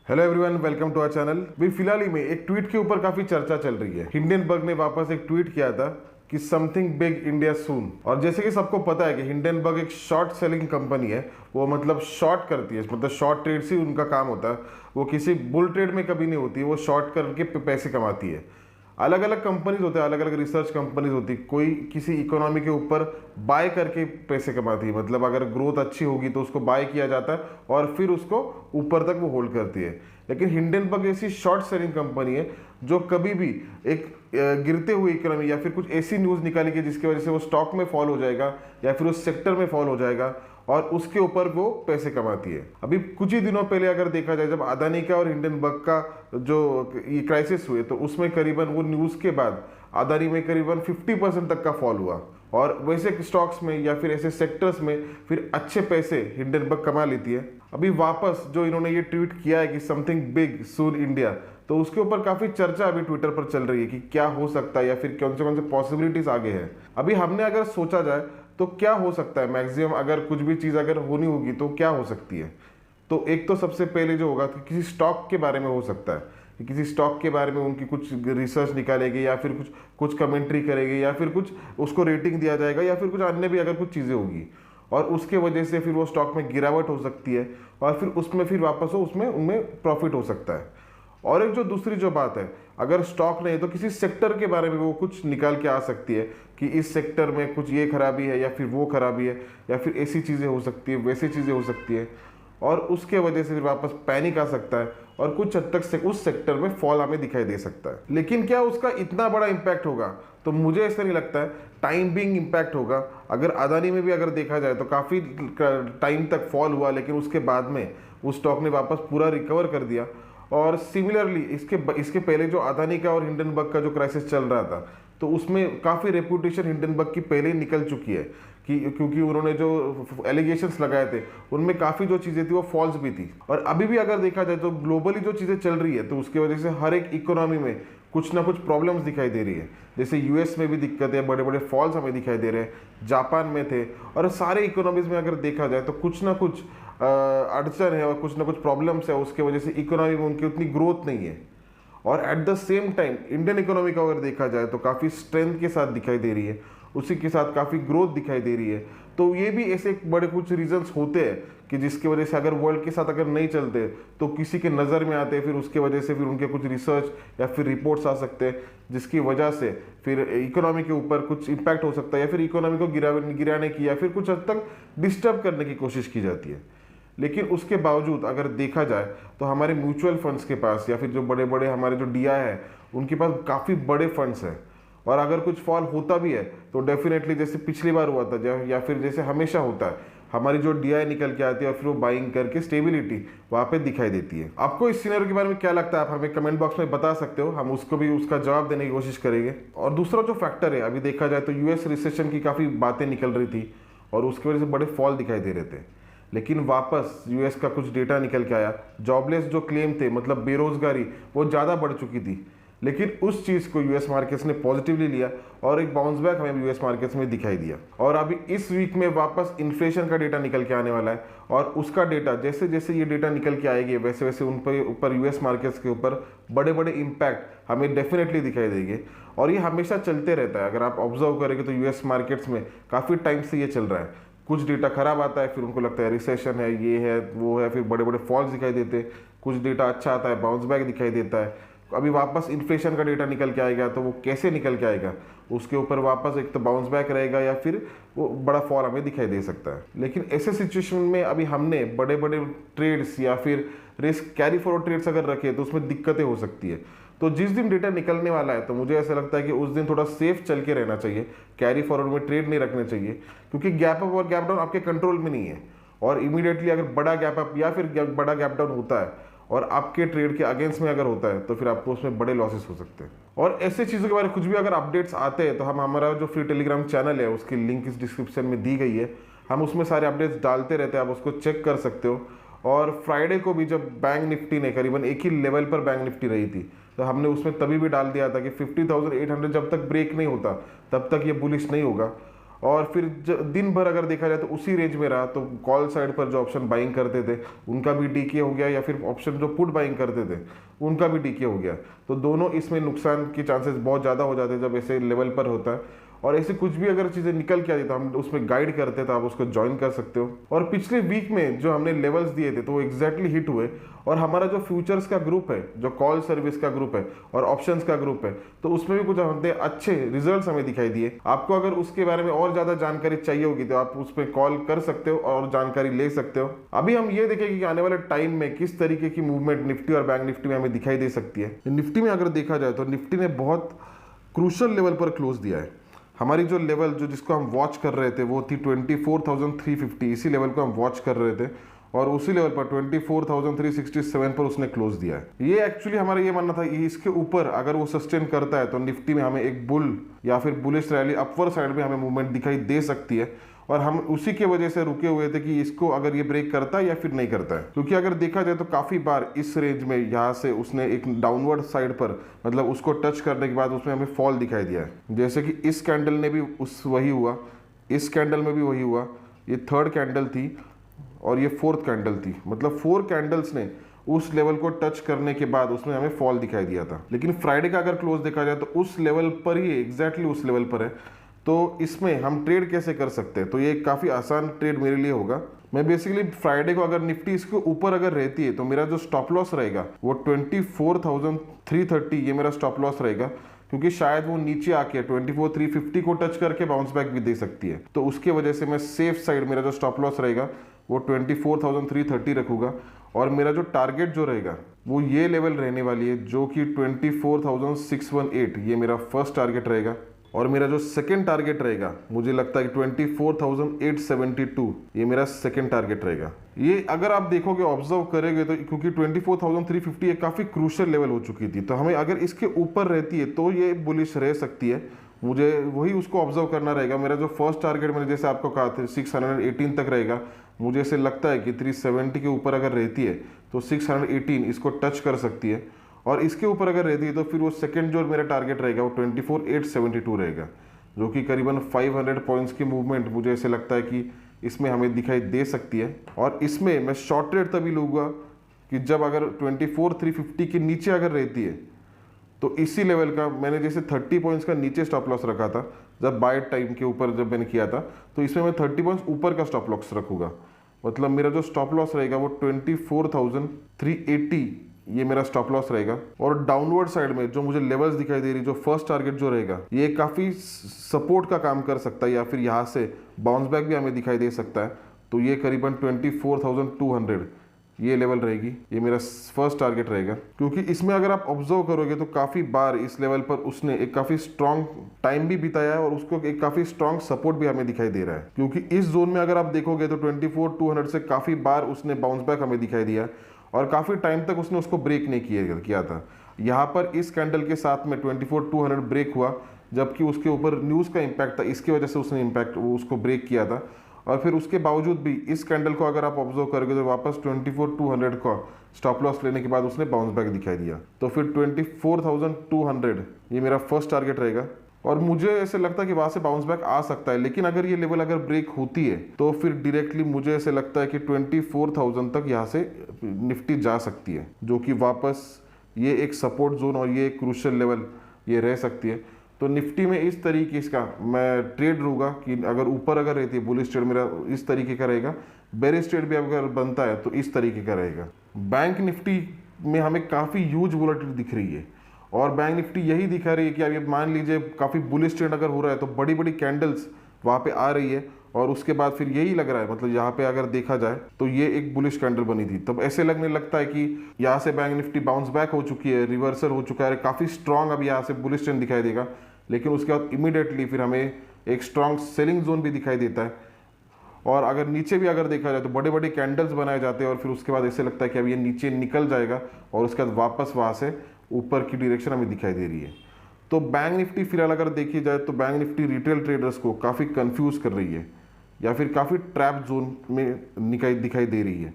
Hello everyone, welcome to our channel. भी फिलहाल ही में एक ट्वीट के ऊपर काफी चर्चा चल रही है। हिंडनबर्ग ने वापस एक ट्वीट किया था कि समथिंग बिग इंडिया सून। और जैसे कि सबको पता है कि हिंडनबर्ग एक शॉर्ट सेलिंग कंपनी है। वो मतलब शॉर्ट करती है, मतलब शॉर्ट ट्रेड से उनका काम होता है। वो किसी बुल ट्रेड में कभी नहीं होती, वो शॉर्ट करके पैसे कमाती है। अलग अलग कंपनीज होते हैं, अलग अलग रिसर्च कंपनीज होती है। कोई किसी इकोनॉमी के ऊपर बाय करके पैसे कमाती है, मतलब अगर ग्रोथ अच्छी होगी तो उसको बाय किया जाता है और फिर उसको ऊपर तक वो होल्ड करती है। लेकिन हिंडनबर्ग ऐसी शॉर्ट सेलिंग कंपनी है जो कभी भी एक गिरते हुए इकोनॉमी या फिर कुछ ऐसी न्यूज़ निकाली कि जिसकी वजह से वो स्टॉक में फॉल हो जाएगा या फिर उस सेक्टर में फॉल हो जाएगा और उसके ऊपर वो पैसे कमाती है। अभी कुछ ही दिनों पहले अगर देखा जाए, जब अदानी का और हिंडनबर्ग का जो ये क्राइसिस हुए, तो उसमें करीबन वो न्यूज़ के बाद अदानी में करीबन 50% तक का फॉल हुआ। और वैसे स्टॉक्स में या फिर ऐसे सेक्टर्स में फिर अच्छे पैसे हिंडनबर्ग कमा लेती है। अभी वापस जो इन्होंने ये ट्वीट किया है कि समथिंग बिग सून इंडिया, तो उसके ऊपर काफ़ी चर्चा अभी ट्विटर पर चल रही है कि क्या हो सकता है या फिर कौन से पॉसिबिलिटीज आगे हैं। अभी हमने अगर सोचा जाए तो क्या हो सकता है, मैक्सिमम अगर कुछ भी चीज़ अगर होनी होगी तो क्या हो सकती है। तो एक तो सबसे पहले जो होगा कि किसी स्टॉक के बारे में हो सकता है कि किसी स्टॉक के बारे में उनकी कुछ रिसर्च निकालेगी या फिर कुछ कमेंट्री करेगी या फिर कुछ उसको रेटिंग दिया जाएगा या फिर कुछ अन्य भी अगर कुछ चीज़ें होगी और उसके वजह से फिर वो स्टॉक में गिरावट हो सकती है और फिर उसमें फिर वापस हो उसमें उनमें प्रॉफिट हो सकता है। और एक जो दूसरी जो बात है, अगर स्टॉक नहीं तो किसी सेक्टर के बारे में वो कुछ निकाल के आ सकती है कि इस सेक्टर में कुछ ये खराबी है या फिर वो खराबी है या फिर ऐसी चीज़ें हो सकती है, वैसी चीज़ें हो सकती है और उसके वजह से फिर वापस पैनिक आ सकता है और कुछ हद तक से उस सेक्टर में फॉल हमें दिखाई दे सकता है। लेकिन क्या उसका इतना बड़ा इम्पैक्ट होगा? तो मुझे ऐसा नहीं लगता है। टाइम बिंग इम्पैक्ट होगा। अगर अदानी में भी अगर देखा जाए तो काफ़ी टाइम तक फॉल हुआ, लेकिन उसके बाद में उस स्टॉक ने वापस पूरा रिकवर कर दिया। और सिमिलरली इसके पहले जो अदानी का और हिंडनबर्ग का जो क्राइसिस चल रहा था, तो उसमें काफ़ी रेपुटेशन हिंडनबर्ग की पहले ही निकल चुकी है कि क्योंकि उन्होंने जो एलिगेशंस लगाए थे उनमें काफ़ी जो चीज़ें थी वो फॉल्स भी थी। और अभी भी अगर देखा जाए तो ग्लोबली जो चीज़ें चल रही है तो उसकी वजह से हर एक इकोनॉमी में कुछ ना कुछ प्रॉब्लम्स दिखाई दे रही है। जैसे यूएस में भी दिक्कत है, बड़े बड़े फॉल्स हमें दिखाई दे रहे हैं, जापान में थे। और सारे इकोनॉमीज में अगर देखा जाए तो कुछ ना कुछ अड़चन है और कुछ ना कुछ प्रॉब्लम्स है, उसके वजह से इकोनॉमी में उनकी उतनी ग्रोथ नहीं है। और at the same time Indian economy का अगर देखा जाए तो काफ़ी स्ट्रेंथ के साथ दिखाई दे रही है, उसी के साथ काफ़ी ग्रोथ दिखाई दे रही है। तो ये भी ऐसे बड़े कुछ रीजंस होते हैं कि जिसकी वजह से अगर वर्ल्ड के साथ अगर नहीं चलते तो किसी के नज़र में आते हैं, फिर उसके वजह से फिर उनके कुछ रिसर्च या फिर रिपोर्ट्स आ सकते हैं जिसकी वजह से फिर इकोनॉमी के ऊपर कुछ इम्पैक्ट हो सकता है या फिर इकोनॉमी को गिराने की या फिर कुछ हद तक डिस्टर्ब करने की कोशिश की जाती है। लेकिन उसके बावजूद अगर देखा जाए तो हमारे म्यूचुअल फंड्स के पास या फिर जो बड़े बड़े हमारे जो डीआई है उनके पास काफ़ी बड़े फंड्स हैं। और अगर कुछ फॉल होता भी है तो डेफिनेटली जैसे पिछली बार हुआ था या फिर जैसे हमेशा होता है, हमारी जो डीआई निकल के आती है और फिर वो बाइंग करके स्टेबिलिटी वहाँ पे दिखाई देती है। आपको इस सिनेरियो के बारे में क्या लगता है, आप हमें कमेंट बॉक्स में बता सकते हो, हम उसको भी उसका जवाब देने की कोशिश करेंगे। और दूसरा जो फैक्टर है, अभी देखा जाए तो यूएस रिसेशन की काफ़ी बातें निकल रही थी और उसकी वजह से बड़े फॉल दिखाई दे रहे थे। लेकिन वापस यूएस का कुछ डेटा निकल के आया, जॉबलेस जो क्लेम थे, मतलब बेरोजगारी, वो ज़्यादा बढ़ चुकी थी। लेकिन उस चीज़ को यूएस मार्केट्स ने पॉजिटिवली लिया और एक बाउंस बैक हमें यूएस मार्केट्स में दिखाई दिया। और अभी इस वीक में वापस इन्फ्लेशन का डेटा निकल के आने वाला है और उसका डेटा जैसे जैसे ये डेटा निकल के आएगी वैसे वैसे उन पर ऊपर यूएस मार्केट्स के ऊपर बड़े बड़े इम्पैक्ट हमें डेफिनेटली दिखाई देंगे। और ये हमेशा चलते रहता है। अगर आप ऑब्जर्व करेंगे तो यूएस मार्केट्स में काफ़ी टाइम से ये चल रहा है। कुछ डेटा खराब आता है, फिर उनको लगता है रिसेशन है, ये है, वो है, फिर बड़े बड़े फॉल्स दिखाई देते हैं। कुछ डेटा अच्छा आता है, बाउंस बैक दिखाई देता है। अभी वापस इन्फ्लेशन का डेटा निकल के आएगा तो वो कैसे निकल के आएगा, उसके ऊपर वापस एक तो बाउंस बैक रहेगा या फिर वो बड़ा फॉल हमें दिखाई दे सकता है। लेकिन ऐसे सिचुएशन में अभी हमने बड़े बड़े ट्रेड्स या फिर रिस्क कैरी फॉरवर्ड ट्रेड्स अगर रखे तो उसमें दिक्कतें हो सकती है। तो जिस दिन डेटा निकलने वाला है तो मुझे ऐसा लगता है कि उस दिन थोड़ा सेफ चल के रहना चाहिए, कैरी फॉरवर्ड में ट्रेड नहीं रखने चाहिए, क्योंकि गैप अप और गैप डाउन आपके कंट्रोल में नहीं है। और इमीडिएटली अगर बड़ा गैप अप या फिर बड़ा गैप डाउन होता है और आपके ट्रेड के अगेंस्ट में अगर होता है तो फिर आपको उसमें बड़े लॉसेस हो सकते हैं। और ऐसे चीज़ों के बारे में कुछ भी अगर अपडेट्स आते हैं तो हम हमारा जो फ्री टेलीग्राम चैनल है उसकी लिंक इस डिस्क्रिप्शन में दी गई है, हम उसमें सारे अपडेट्स डालते रहते हैं, आप उसको चेक कर सकते हो। और फ्राइडे को भी जब बैंक निफ्टी ने करीबन एक ही लेवल पर बैंक निफ्टी रही थी तो हमने उसमें तभी भी डाल दिया था कि 50,800 जब तक ब्रेक नहीं होता तब तक ये बुलिश नहीं होगा। और फिर दिन भर अगर देखा जाए तो उसी रेंज में रहा, तो कॉल साइड पर जो ऑप्शन बाइंग करते थे उनका भी डीके हो गया, या फिर ऑप्शन जो पुट बाइंग करते थे उनका भी डीके हो गया। तो दोनों इसमें नुकसान के चांसेस बहुत ज़्यादा हो जाते हैं जब ऐसे लेवल पर होता है। और ऐसे कुछ भी अगर चीज़ें निकल के आती तो हम उसमें गाइड करते, तो आप उसको ज्वाइन कर सकते हो। और पिछले वीक में जो हमने लेवल्स दिए थे तो वो एग्जैक्टली हिट हुए, और हमारा जो फ्यूचर्स का ग्रुप है, जो कॉल सर्विस का ग्रुप है और ऑप्शंस का ग्रुप है, तो उसमें भी कुछ हमने अच्छे रिजल्ट्स हमें दिखाई दिए। आपको अगर उसके बारे में और ज़्यादा जानकारी चाहिए होगी तो आप उस पर कॉल कर सकते हो और जानकारी ले सकते हो। अभी हम ये देखेंगे कि आने वाले टाइम में किस तरीके की मूवमेंट निफ्टी और बैंक निफ्टी में हमें दिखाई दे सकती है। निफ्टी में अगर देखा जाए तो निफ्टी ने बहुत क्रूशल लेवल पर क्लोज दिया है। हमारी जो लेवल जो जिसको हम वॉच कर रहे थे वो थी 24,350, इसी लेवल को हम वॉच कर रहे थे, और उसी लेवल पर 24,367 पर उसने क्लोज दिया है। ये एक्चुअली हमारा ये मानना था कि इसके ऊपर अगर वो सस्टेन करता है तो निफ्टी में हमें एक बुल या फिर बुलिश रैली अपर साइड में हमें मूवमेंट दिखाई दे सकती है, और हम उसी के वजह से रुके हुए थे कि इसको अगर ये ब्रेक करता है या फिर नहीं करता है। क्योंकि अगर देखा जाए तो काफ़ी बार इस रेंज में यहाँ से उसने एक डाउनवर्ड साइड पर, मतलब उसको टच करने के बाद उसमें हमें फॉल दिखाई दिया है। जैसे कि इस कैंडल ने भी वही हुआ, इस कैंडल में भी वही हुआ, ये थर्ड कैंडल थी और ये फोर्थ कैंडल थी, मतलब 4 कैंडल्स ने उस लेवल को टच करने के बाद उसमें हमें फॉल दिखाई दिया था। लेकिन फ्राइडे का अगर क्लोज देखा जाए तो उस लेवल पर ही, एग्जैक्टली उस लेवल पर है। तो इसमें हम ट्रेड कैसे कर सकते हैं, तो ये काफ़ी आसान ट्रेड मेरे लिए होगा। मैं बेसिकली फ्राइडे को अगर निफ्टी इसके ऊपर अगर रहती है तो मेरा जो स्टॉप लॉस रहेगा वो 24,330, ये मेरा स्टॉप लॉस रहेगा, क्योंकि शायद वो नीचे आके 24,350 को टच करके बाउंस बैक भी दे सकती है। तो उसके वजह से मैं सेफ साइड, मेरा जो स्टॉप लॉस रहेगा वो 24,330 रखूंगा, और मेरा जो टारगेट जो रहेगा वो ये लेवल रहने वाली है जो कि 24,618, ये मेरा फर्स्ट टारगेट रहेगा। और मेरा जो सेकंड टारगेट रहेगा मुझे लगता है कि 24,872, ये मेरा सेकंड टारगेट रहेगा। ये अगर आप देखोगे, ऑब्जर्व करेंगे तो, क्योंकि 24,350 एक काफ़ी क्रूशियल लेवल हो चुकी थी, तो हमें अगर इसके ऊपर रहती है तो ये बुलिश रह सकती है। मुझे वही उसको ऑब्जर्व करना रहेगा। मेरा जो फर्स्ट टारगेट मैंने जैसे आपको कहा था 618 तक रहेगा। मुझे ऐसे लगता है कि 370 के ऊपर अगर रहती है तो 618 इसको टच कर सकती है, और इसके ऊपर अगर रहती है तो फिर वो सेकंड जो मेरा टारगेट रहेगा वो 24,872 रहेगा, जो कि करीबन 500 पॉइंट्स की मूवमेंट मुझे ऐसे लगता है कि इसमें हमें दिखाई दे सकती है। और इसमें मैं शॉर्ट ट्रेड तभी लूँगा कि जब अगर 24,350 के नीचे अगर रहती है, तो इसी लेवल का मैंने जैसे 30 पॉइंट्स का नीचे स्टॉप लॉस रखा था जब बाय टाइम के ऊपर जब मैंने किया था, तो इसमें मैं 30 पॉइंट्स ऊपर का स्टॉप लॉस रखूँगा। मतलब मेरा जो स्टॉप लॉस रहेगा वो 24,380, ये मेरा स्टॉप लॉस रहेगा। और डाउनवर्ड साइड में जो मुझे लेवल्स दिखाई दे रही, जो फर्स्ट टारगेट जो रहेगा ये काफ़ी सपोर्ट का काम कर सकता है, या फिर यहाँ से बाउंस बैक भी हमें दिखाई दे सकता है। तो ये करीबन 24,200 ये लेवल रहेगी, ये मेरा फर्स्ट टारगेट रहेगा। क्योंकि इसमें अगर आप ऑब्जर्व करोगे तो काफ़ी बार इस लेवल पर उसने एक काफ़ी स्ट्रॉन्ग टाइम भी बिताया है, और उसको एक काफ़ी स्ट्रॉन्ग सपोर्ट भी हमें दिखाई दे रहा है। क्योंकि इस जोन में अगर आप देखोगे तो 24,200 से काफ़ी बार उसने बाउंस बैक हमें दिखाई दिया, और काफ़ी टाइम तक उसने उसको ब्रेक नहीं किया था। यहाँ पर इस कैंडल के साथ में 24,200 ब्रेक हुआ, जबकि उसके ऊपर न्यूज़ का इम्पैक्ट था, इसकी वजह से उसने उसको ब्रेक किया था। और फिर उसके बावजूद भी इस कैंडल को अगर आप ऑब्जर्व करोगे तो वापस 24,200 का स्टॉप लॉस लेने के बाद उसने बाउंस बैक दिखाई दिया। तो फिर 24,200 ये मेरा फर्स्ट टारगेट रहेगा, और मुझे ऐसे लगता है कि वहाँ से बाउंस बैक आ सकता है। लेकिन अगर ये लेवल अगर ब्रेक होती है तो फिर डायरेक्टली मुझे ऐसे लगता है कि 24,000 तक यहाँ से निफ्टी जा सकती है, जो कि वापस ये एक सपोर्ट जोन और ये एक क्रूशियल लेवल ये रह सकती है। तो निफ्टी में इस तरीके का मैं ट्रेड लूँगा कि अगर ऊपर अगर रहती है बुलिश ट्रेड मेरा इस तरीके का रहेगा, बेरिश ट्रेड भी अगर बनता है तो इस तरीके का रहेगा। बैंक निफ्टी में हमें काफ़ी ह्यूज वोलेटिलिटी दिख रही है, और बैंक निफ्टी यही दिखा रही है कि अब मान लीजिए काफ़ी बुलिश ट्रेड अगर हो रहा है तो बड़ी बड़ी कैंडल्स वहाँ पे आ रही है, और उसके बाद फिर यही लग रहा है, मतलब यहाँ पे अगर देखा जाए तो ये एक बुलिश कैंडल बनी थी, तब ऐसे लगने लगता है कि यहाँ से बैंक निफ्टी बाउंस बैक हो चुकी है, रिवर्सल हो चुका है, काफ़ी स्ट्रांग अब यहाँ से बुलिश ट्रेंड दिखाई देगा। लेकिन उसके बाद इमीडिएटली फिर हमें एक स्ट्रांग सेलिंग जोन भी दिखाई देता है, और अगर नीचे भी अगर देखा जाए तो बड़े बड़े कैंडल्स बनाए जाते हैं, और फिर उसके बाद ऐसे लगता है कि अब ये नीचे निकल जाएगा, और उसके बाद वापस वहाँ से ऊपर की डायरेक्शन हमें दिखाई दे रही है। तो बैंक निफ्टी फिलहाल अगर देखी जाए तो बैंक निफ्टी रिटेल ट्रेडर्स को काफ़ी कंफ्यूज कर रही है, या फिर काफ़ी ट्रैप जोन में दिखाई दे रही है।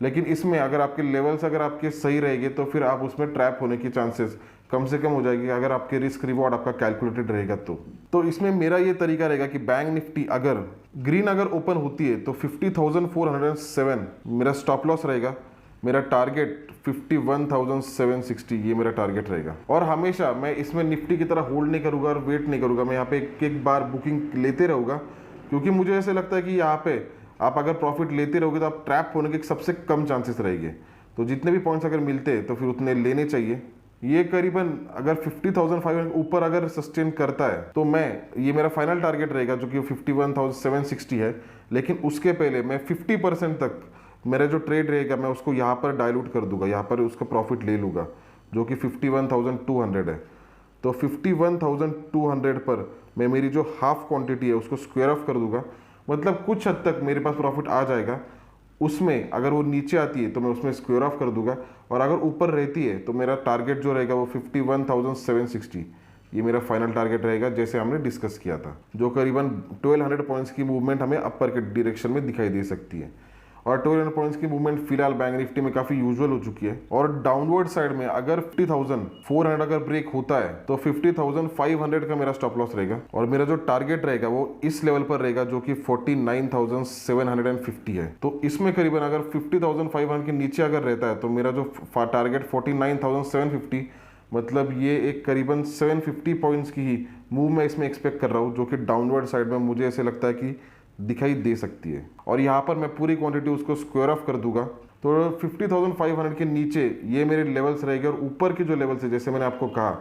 लेकिन इसमें अगर आपके लेवल्स अगर आपके सही रहेंगे तो फिर आप उसमें ट्रैप होने की चांसेस कम से कम हो जाएगी, अगर आपके रिस्क रिवॉर्ड आपका कैलकुलेटेड रहेगा तो इसमें मेरा ये तरीका रहेगा कि बैंक निफ्टी अगर ग्रीन अगर ओपन होती है तो 50,407 मेरा स्टॉप लॉस रहेगा, मेरा टारगेट 51,760 ये मेरा टारगेट रहेगा। और हमेशा मैं इसमें निफ्टी की तरह होल्ड नहीं करूंगा और वेट नहीं करूंगा, मैं यहाँ पे एक बार बुकिंग लेते रहूंगा, क्योंकि मुझे ऐसे लगता है कि यहाँ पे आप अगर प्रॉफिट लेते रहोगे तो आप ट्रैप होने के सबसे कम चांसेस रहेंगे। तो जितने भी पॉइंट्स अगर मिलते हैं तो फिर उतने लेने चाहिए। ये करीबन अगर 50,500 ऊपर अगर सस्टेन करता है तो ये मेरा फाइनल टारगेट रहेगा जो कि 51,760 है, लेकिन उसके पहले मैं 50% तक मेरा जो ट्रेड रहेगा मैं उसको यहाँ पर डाइल्यूट कर दूंगा, यहाँ पर उसका प्रॉफिट ले लूँगा जो कि 51,200 है। तो 51,200 पर मैं मेरी जो हाफ क्वांटिटी है उसको स्क्वायर ऑफ कर दूंगा, मतलब कुछ हद तक मेरे पास प्रॉफिट आ जाएगा। उसमें अगर वो नीचे आती है तो मैं उसमें स्क्वायर ऑफ कर दूंगा, और अगर ऊपर रहती है तो मेरा टारगेट जो रहेगा वो 51,760 ये मेरा फाइनल टारगेट रहेगा, जैसे हमने डिस्कस किया था, जो करीबन 1200 पॉइंट्स की मूवमेंट हमें अपर के डायरेक्शन में दिखाई दे सकती है। और 1200 पॉइंट्स की मूवमेंट फिलहाल बैंक निफ्टी में काफी यूजुअल हो चुकी है। और डाउनवर्ड साइड में अगर 50,400 अगर ब्रेक होता है तो 50,500 का मेरा स्टॉप लॉस रहेगा, और मेरा जो टारगेट रहेगा वो इस लेवल पर रहेगा जो कि 49,750 है। तो इसमें करीबन अगर 50,500 के नीचे अगर रहता है तो मेरा जो टारगेट 49,750, मतलब ये एक करीबन 750 पॉइंट्स की ही मूव मैं इसमें एक्सपेक्ट कर रहा हूँ, जो कि डाउनवर्ड साइड में मुझे ऐसे लगता है कि दिखाई दे सकती है। और यहाँ पर मैं पूरी क्वांटिटी उसको स्क्वायर ऑफ कर दूंगा, तो 50,500 के नीचे ये मेरे लेवल्स रहेंगे, और ऊपर के जो लेवल्स है जैसे मैंने आपको कहा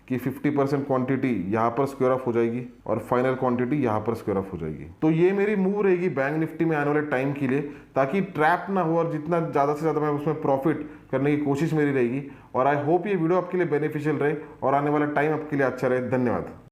कि 50% क्वांटिटी यहाँ पर स्क्वायर ऑफ हो जाएगी और फाइनल क्वांटिटी यहाँ पर स्क्वायर ऑफ हो जाएगी। तो ये मेरी मूव रहेगी बैंक निफ्टी में आने वाले टाइम के लिए, ताकि ट्रैप ना हो और जितना ज़्यादा से ज़्यादा मैं उसमें प्रॉफिट करने की कोशिश मेरी रहेगी। और आई होप ये वीडियो आपके लिए बेनिफिशियल रहे और आने वाला टाइम आपके लिए अच्छा रहे। धन्यवाद।